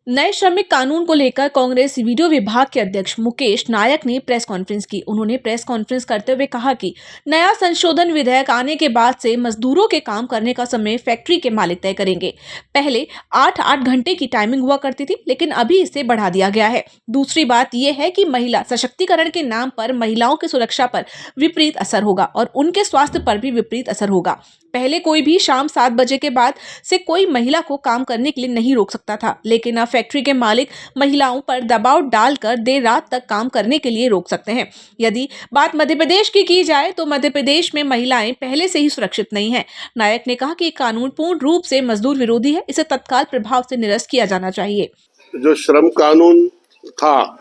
नए श्रमिक कानून को लेकर कांग्रेस वीडियो विभाग के अध्यक्ष मुकेश नायक ने प्रेस कॉन्फ्रेंस की। उन्होंने प्रेस कॉन्फ्रेंस करते हुए कहा कि नया संशोधन विधेयक आने के बाद से मजदूरों के काम करने का समय फैक्ट्री के मालिक तय करेंगे। पहले 8-8 घंटे की टाइमिंग हुआ करती थी, लेकिन अभी इसे बढ़ा दिया गया है। दूसरी बात यह है कि महिला सशक्तिकरण के नाम पर महिलाओं की सुरक्षा पर विपरीत असर होगा और उनके स्वास्थ्य पर भी विपरीत असर होगा। पहले कोई भी शाम 7 बजे के बाद से कोई महिला को काम करने के लिए नहीं रोक सकता था, लेकिन अब फैक्ट्री के मालिक महिलाओं पर दबाव डालकर देर रात तक काम करने के लिए रोक सकते हैं। यदि बात मध्य प्रदेश की जाए तो मध्य प्रदेश में महिलाएं पहले से ही सुरक्षित नहीं हैं। नायक ने कहा कि ये कानून पूर्ण रूप से मजदूर विरोधी है, इसे तत्काल प्रभाव से निरस्त किया जाना चाहिए। जो श्रम कानून था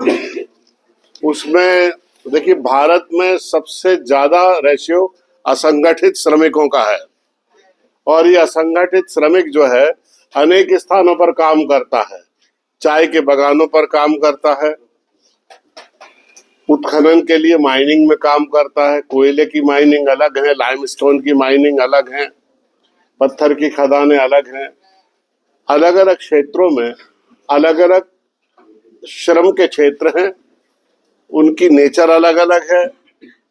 उसमें देखिए, भारत में सबसे ज्यादा रेशियो असंगठित श्रमिकों का है और ये असंगठित श्रमिक जो है अनेक स्थानों पर काम करता है। चाय के बागानों पर काम करता है, उत्खनन के लिए माइनिंग में काम करता है। कोयले की माइनिंग अलग है, लाइमस्टोन की माइनिंग अलग है, पत्थर की खदानें अलग हैं। अलग अलग क्षेत्रों में अलग अलग श्रम के क्षेत्र हैं, उनकी नेचर अलग अलग है,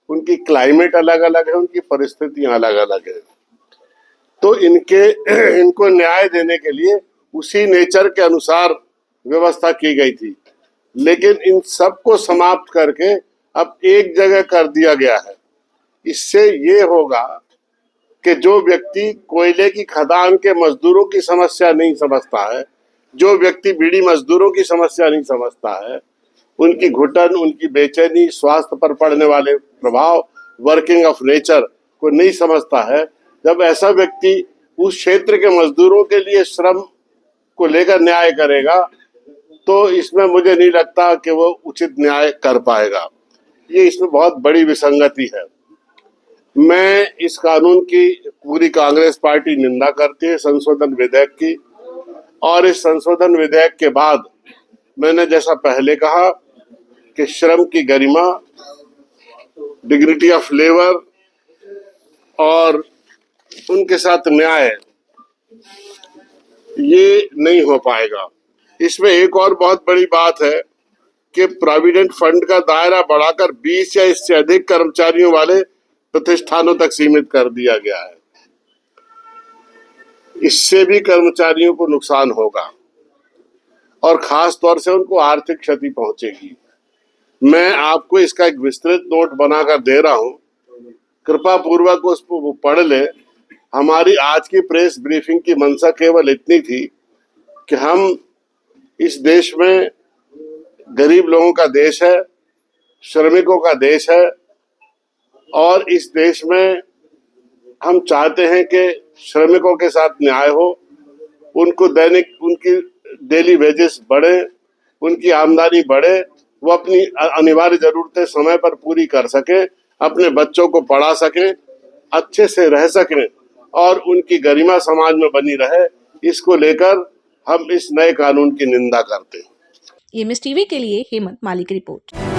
उनकी क्लाइमेट अलग अलग है, उनकी परिस्थितियां अलग अलग है। तो इनको न्याय देने के लिए उसी नेचर के अनुसार व्यवस्था की गई थी, लेकिन इन सब को समाप्त करके अब एक जगह कर दिया गया है। इससे ये होगा कि जो व्यक्ति कोयले की खदान के मजदूरों की समस्या नहीं समझता है, जो व्यक्ति बीड़ी मजदूरों की समस्या नहीं समझता है, उनकी घुटन, उनकी बेचैनी, स्वास्थ्य पर पड़ने वाले प्रभाव, वर्किंग ऑफ नेचर को नहीं समझता है, जब ऐसा व्यक्ति उस क्षेत्र के मजदूरों के लिए श्रम को लेकर न्याय करेगा तो इसमें मुझे नहीं लगता कि वो उचित न्याय कर पाएगा। ये इसमें बहुत बड़ी विसंगति है। मैं इस कानून की, पूरी कांग्रेस पार्टी निंदा करती है संशोधन विधेयक की, और इस संशोधन विधेयक के बाद मैंने जैसा पहले कहा कि श्रम की गरिमा, डिग्निटी ऑफ लेबर और उनके साथ न्याय, ये नहीं हो पाएगा। इसमें एक और बहुत बड़ी बात है कि प्रोविडेंट फंड का दायरा बढ़ाकर 20 या इससे अधिक कर्मचारियों वाले प्रतिष्ठानों तक सीमित कर दिया गया है। इससे भी कर्मचारियों को नुकसान होगा और खास तौर से उनको आर्थिक क्षति पहुंचेगी। मैं आपको इसका एक विस्तृत नोट बनाकर दे रहा हूं, कृपा पूर्वक उसको पढ़ ले। हमारी आज की प्रेस ब्रीफिंग की मंशा केवल इतनी थी कि हम इस देश में गरीब लोगों का देश है, श्रमिकों का देश है, और इस देश में हम चाहते हैं कि श्रमिकों के साथ न्याय हो, उनको दैनिक उनकी डेली वेजेस बढ़े, उनकी आमदनी बढ़े, वो अपनी अनिवार्य जरूरतें समय पर पूरी कर सके, अपने बच्चों को पढ़ा सकें, अच्छे से रह सकें और उनकी गरिमा समाज में बनी रहे। इसको लेकर हम इस नए कानून की निंदा करते हैं। एमएस टीवी के लिए हेमंत माली की रिपोर्ट।